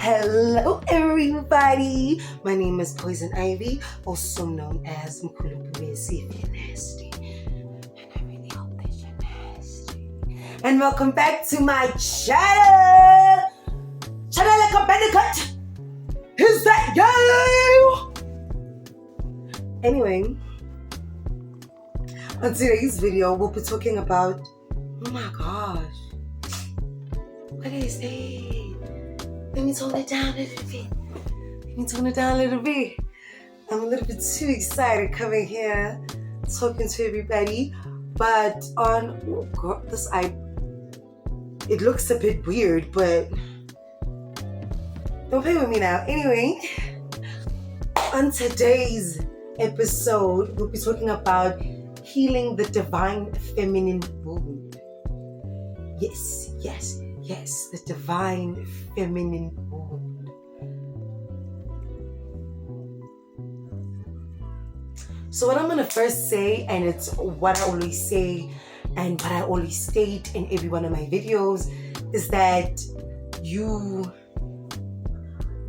Hello, everybody. My name is Poison Ivy, also known as Mkulupumesi if you're nasty. And I really hope that you're nasty. And welcome back to my channel. Channel like a bandicoot. Is that you? Anyway, on today's video, we'll be talking about, oh my gosh, what is it? Let me tone it down a little bit. I'm a little bit too excited coming here, talking to everybody. But it looks a bit weird, but don't play with me now. Anyway, on today's episode, we'll be talking about healing the divine feminine wound. Yes, the divine feminine wound. So what I'm going to first say, and it's what I always say and what I always state in every one of my videos, is that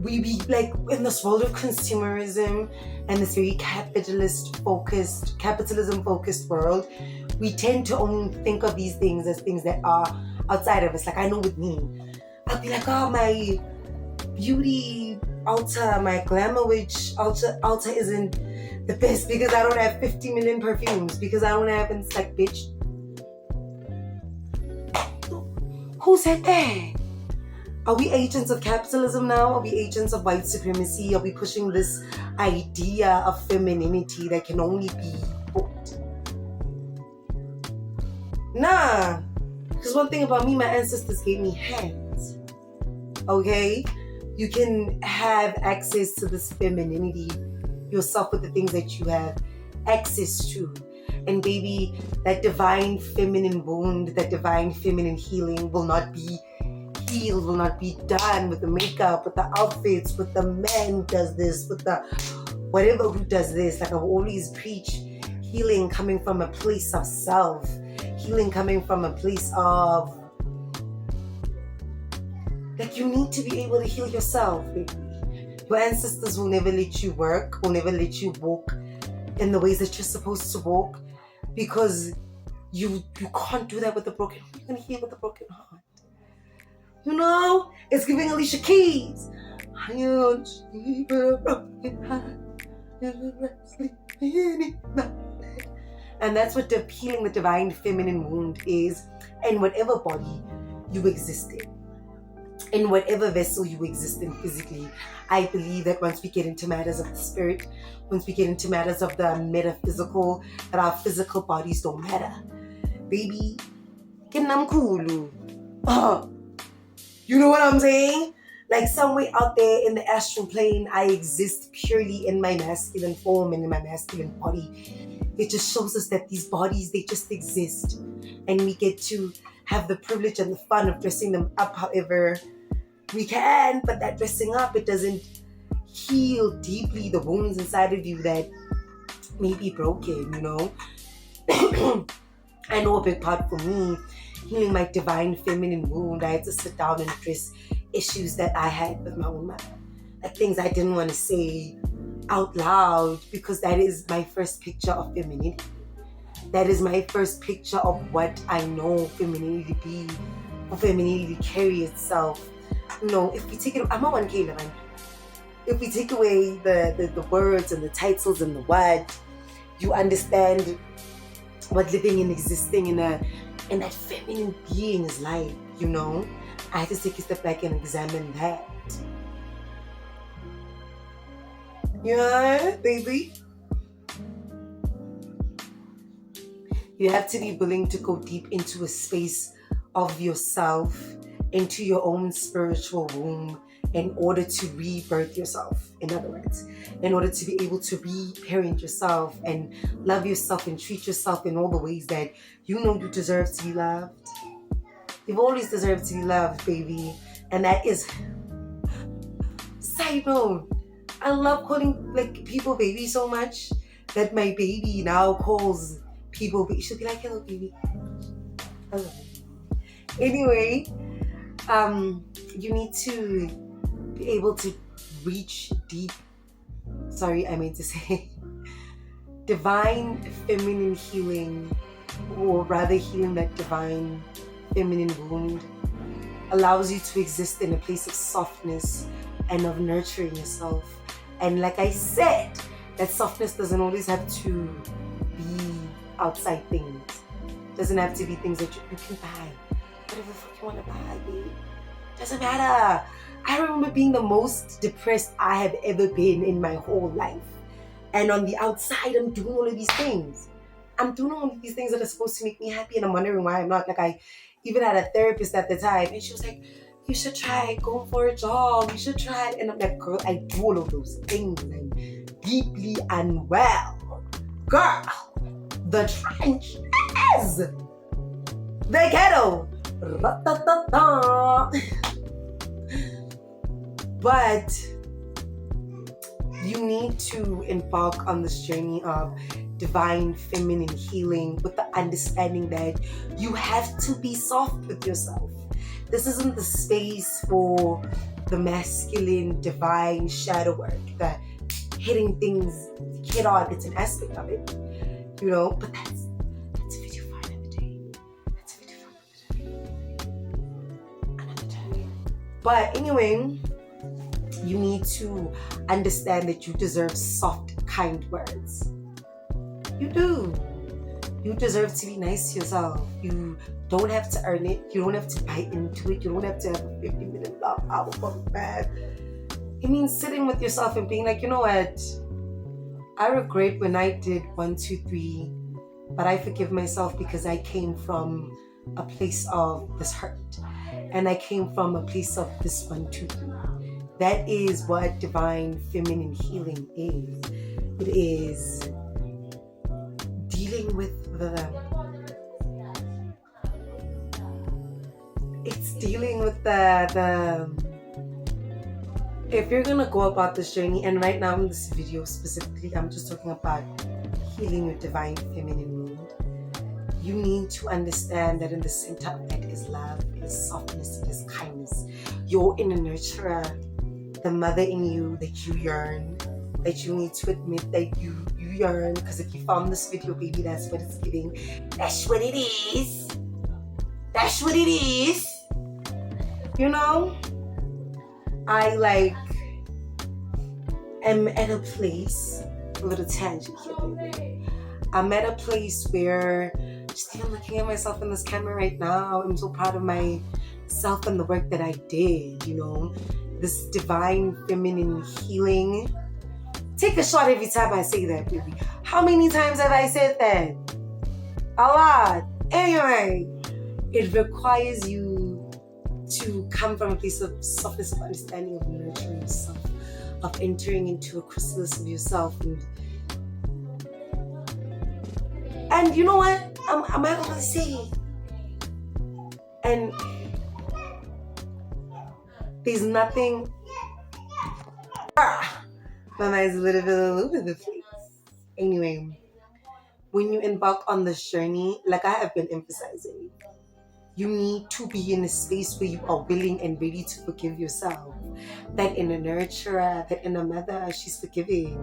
we be like in this world of consumerism and this very capitalism focused world, we tend to only think of these things as things that are outside of us. Like, I know with me, I'll be like, oh, my beauty altar, my glamour witch altar isn't the best because I don't have 50 million perfumes, because I don't have, and it's like, bitch, who said that? Are we agents of capitalism now? Are we agents of white supremacy? Are we pushing this idea of femininity that can only be bought? Nah. Because one thing about me, my ancestors gave me hands. Okay? You can have access to this femininity yourself with the things that you have access to. And baby, that divine feminine wound, that divine feminine healing will not be healed, will not be done with the makeup, with the outfits, with the man who does this, with the whatever who does this. Like, I've always preached healing coming from a place of self. Healing coming from a place of, like, you need to be able to heal yourself, baby. Your ancestors will never let you work, will never let you walk in the ways that you're supposed to walk, because you can't do that with a broken heart. You can heal with a broken heart. You know, it's giving Alicia Keys. I don't sleep with a broken heart. And that's what healing the divine feminine wound is, in whatever body you exist in whatever vessel you exist in physically. I believe that once we get into matters of the spirit, once we get into matters of the metaphysical, that our physical bodies don't matter. Baby, kinamkulu. You know what I'm saying? Like, somewhere out there in the astral plane, I exist purely in my masculine form and in my masculine body. It just shows us that these bodies, they just exist. And we get to have the privilege and the fun of dressing them up however we can. But that dressing up, it doesn't heal deeply the wounds inside of you that may be broken, you know? I know a big part for me, healing my divine feminine wound, I had to sit down and address issues that I had with my own mother. Like, things I didn't want to say out loud, because that is my first picture of femininity. That is my first picture of what I know femininity to be, for femininity to carry itself. You know, if we take it, I'm a 1K man. If we take away the words and the titles and the what, you understand what living and existing in that feminine being is like, you know? I had to take a step back and examine that. Yeah, baby. You have to be willing to go deep into a space of yourself, into your own spiritual womb, in order to rebirth yourself. In other words, in order to be able to reparent yourself and love yourself and treat yourself in all the ways that you know you deserve to be loved. You've always deserved to be loved, baby. And that is, side note, I love calling people baby so much that my baby now calls people baby. She'll be like, hello, baby. Hello. Anyway, you need to be able to reach deep. Sorry, I meant to say divine feminine healing, or rather healing that divine feminine wound, allows you to exist in a place of softness and of nurturing yourself. And like I said, that softness doesn't always have to be outside things. It doesn't have to be things that you can buy. Whatever the fuck you want to buy, babe. Doesn't matter. I remember being the most depressed I have ever been in my whole life. And on the outside, I'm doing all of these things. I'm doing all of these things that are supposed to make me happy, and I'm wondering why I'm not. Like, I even had a therapist at the time, and she was like, you should try going for a jog. You should try it. And I'm like, girl, I do all of those things. I'm deeply unwell. Girl, the trench is the ghetto. Ra-ta-ta-ta. But you need to embark on this journey of divine feminine healing with the understanding that you have to be soft with yourself. This isn't the space for the masculine divine shadow work, that hitting things head on. It's an aspect of it, you know, but that's a video for another day. That's a video for another day. But anyway, you need to understand that you deserve soft, kind words. You do. You deserve to be nice to yourself. You don't have to earn it. You don't have to bite into it. You don't have to have a 50-minute love album bad. It means sitting with yourself and being like, you know what? I regret when I did 1, 2, 3, but I forgive myself because I came from a place of this hurt. And I came from a place of this 1, 2, 3. That is what divine feminine healing is. It is dealing with the if you're gonna go about this journey, and right now in this video specifically, I'm just talking about healing your divine feminine wound. You need to understand that in the center of that is love, it is softness, it is kindness. Your inner nurturer, the mother in you that you yearn, that you need to admit that you yearn, because if you found this video, baby, that's what it's giving. That's what it is. That's what it is. You know, I am at a place, a little tangent here, baby. I'm at a place where just even looking at myself in this camera right now, I'm so proud of myself and the work that I did, you know. This divine feminine healing. Take a shot every time I say that, baby. How many times have I said that? A lot. Anyway, it requires you to come from a place of softness, of understanding, of nurturing yourself, of entering into a chrysalis of yourself. And you know what? I'm not gonna say. And there's nothing. My mind's a little bit all over the place. Anyway, when you embark on this journey, like I have been emphasizing, you need to be in a space where you are willing and ready to forgive yourself. That inner nurturer, that inner mother, she's forgiving.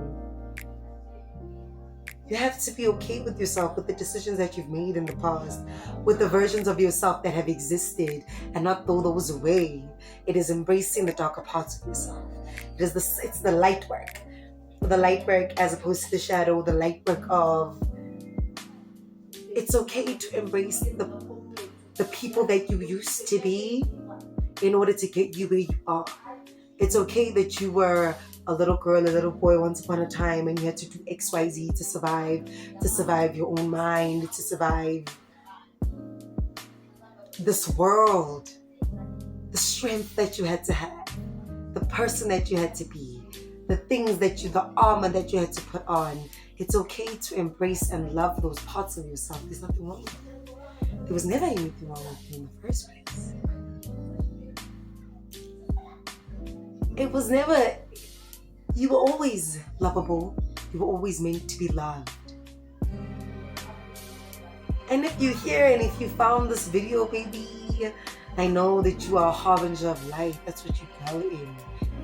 You have to be okay with yourself, with the decisions that you've made in the past, with the versions of yourself that have existed, and not throw those away. It is embracing the darker parts of yourself. It's the light work. The light work as opposed to the shadow, the light work of it's okay to embrace the people that you used to be in order to get you where you are. It's okay that you were a little girl, a little boy once upon a time, and you had to do XYZ to survive your own mind, to survive this world. The strength that you had to have, the person that you had to be, the things that the armor that you had to put on. It's okay to embrace and love those parts of yourself. There's nothing wrong with it. There was never anything wrong with you in the first place. It was never. You were always lovable. You were always meant to be loved. And if you're here and if you found this video, baby, I know that you are a harbinger of light. That's what you dwell in.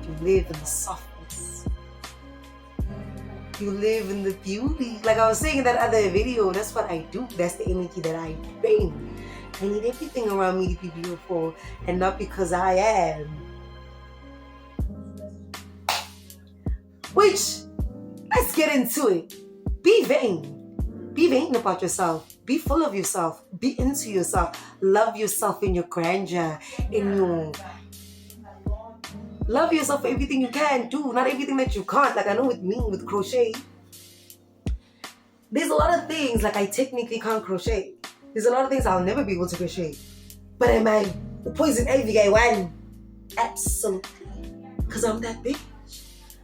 You live in the softness. You live in the beauty. Like I was saying in that other video, that's what I do. That's the energy that I bring. I need everything around me to be beautiful, and not because I am. Which, let's get into it. Be vain. Be vain about yourself. Be full of yourself. Be into yourself. Love yourself in your grandeur, in your... Love yourself for everything you can do, not everything that you can't. Like I know with me, with crochet, there's a lot of things, like I technically can't crochet. There's a lot of things I'll never be able to crochet. But am I poison ivy guy one? Absolutely. Because I'm that bitch.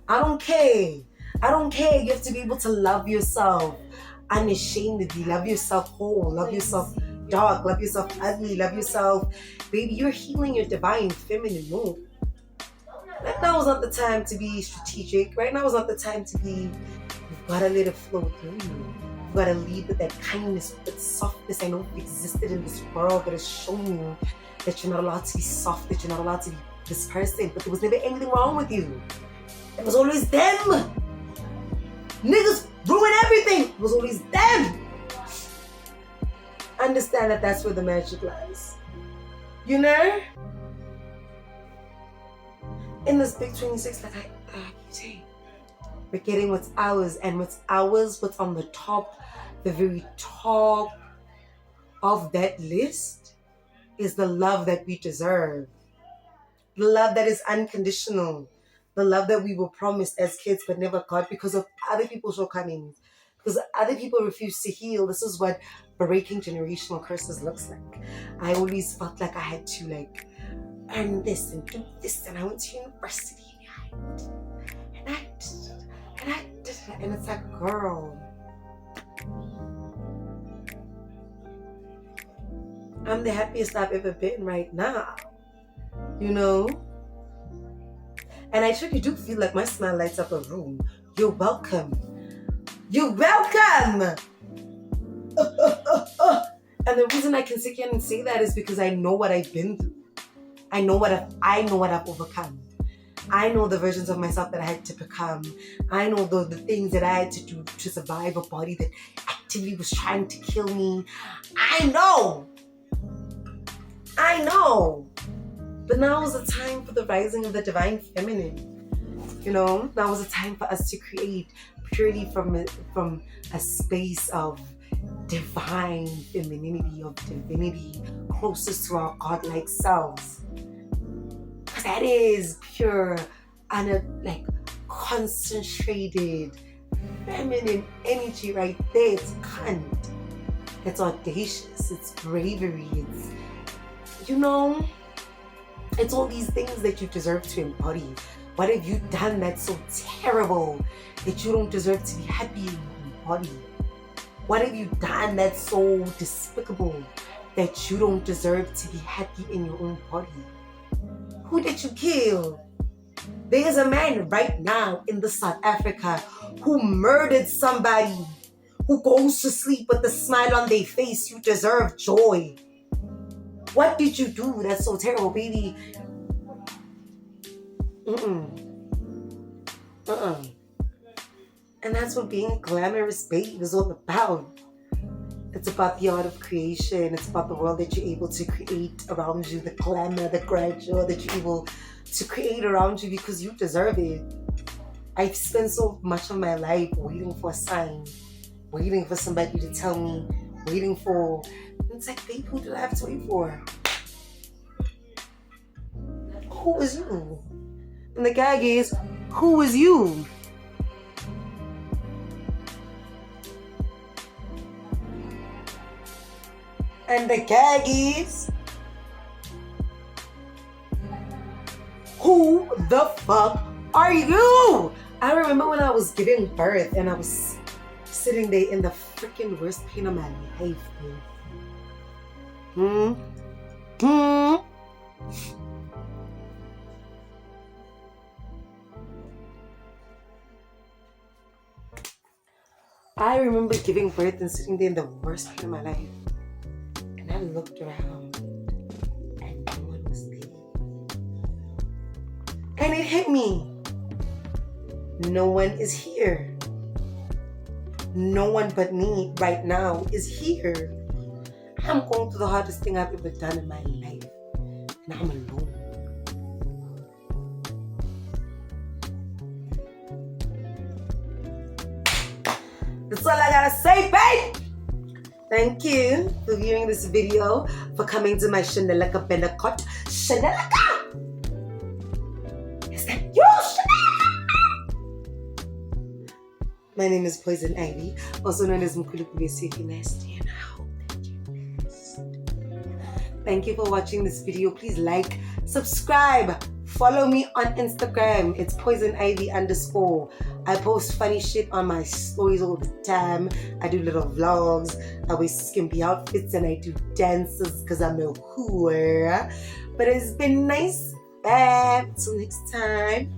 I don't care. I don't care. You have to be able to love yourself unashamedly. Love yourself whole. Love yourself dark. Love yourself ugly. Love yourself. Baby, you're healing your divine feminine mood. Right now is not the time to be strategic. Right now is not the time to be... You've got to let it flow through you. You've got to lead with that kindness, with that softness. I know it existed in this world, but it's shown you that you're not allowed to be soft, that you're not allowed to be this person. But there was never anything wrong with you. It was always them. Niggas ruin everything. It was always them. Understand that that's where the magic lies. You know? In this big 26, like I keep saying, we're getting what's ours, and what's ours, what's on the top, the very top of that list is the love that we deserve. The love that is unconditional. The love that we were promised as kids but never got because of other people's shortcomings. Because other people refuse to heal. This is what breaking generational curses looks like. I always felt like I had to earn this and do this, and I went to university and it's like, girl, I'm the happiest I've ever been right now, you know? And I truly do feel like my smile lights up a room. You're welcome. You're welcome. And the reason I can sit here and say that is because I know what I've been through. I know what I've overcome. I know the versions of myself that I had to become. I know the things that I had to do to survive a body that actively was trying to kill me. I know. But now is the time for the rising of the divine feminine. You know, now is the time for us to create purely from a space of divine femininity, of divinity, closest to our godlike selves. Because that is pure and concentrated feminine energy right there. It's cunt. It's audacious. It's bravery. It's, it's all these things that you deserve to embody. What have you done that's so terrible that you don't deserve to be happy in your own body? What have you done that's so despicable that you don't deserve to be happy in your own body? Who did you kill? There's a man right now in the South Africa who murdered somebody, who goes to sleep with a smile on their face. You deserve joy. What did you do that's so terrible, baby? And that's what being a glamorous babe is all about. It's about the art of creation. It's about the world that you're able to create around you, the glamour, the grandeur that you're able to create around you because you deserve it. I've spent so much of my life waiting for a sign, waiting for somebody to tell me, waiting for... It's like, babe, who did I have to wait for? Who was you? And the gag is, who was you? And the gag is, who the fuck are you? I remember when I was giving birth and I was sitting there in the freaking worst pain of my life, dude. I remember giving birth and sitting there in the worst pain of my life. And I looked around and no one was there. And it hit me. No one is here. No one but me right now is here. I'm going through the hardest thing I've ever done in my life. And I'm alone. That's all I gotta say, babe. Thank you for viewing this video, for coming to my Shanelaka Benacot. Shanelaka! Is that you, Shanelaka? My name is Poison Ivy, also known as Mkulukubi Siki Nasty, and I hope that you're blessed. Thank you for watching this video. Please like, subscribe, follow me on Instagram. It's Poison Ivy _ I post funny shit on my stories all the time. I do little vlogs. I wear skimpy outfits and I do dances because I'm a whore. But it's been nice. Bye. Till next time.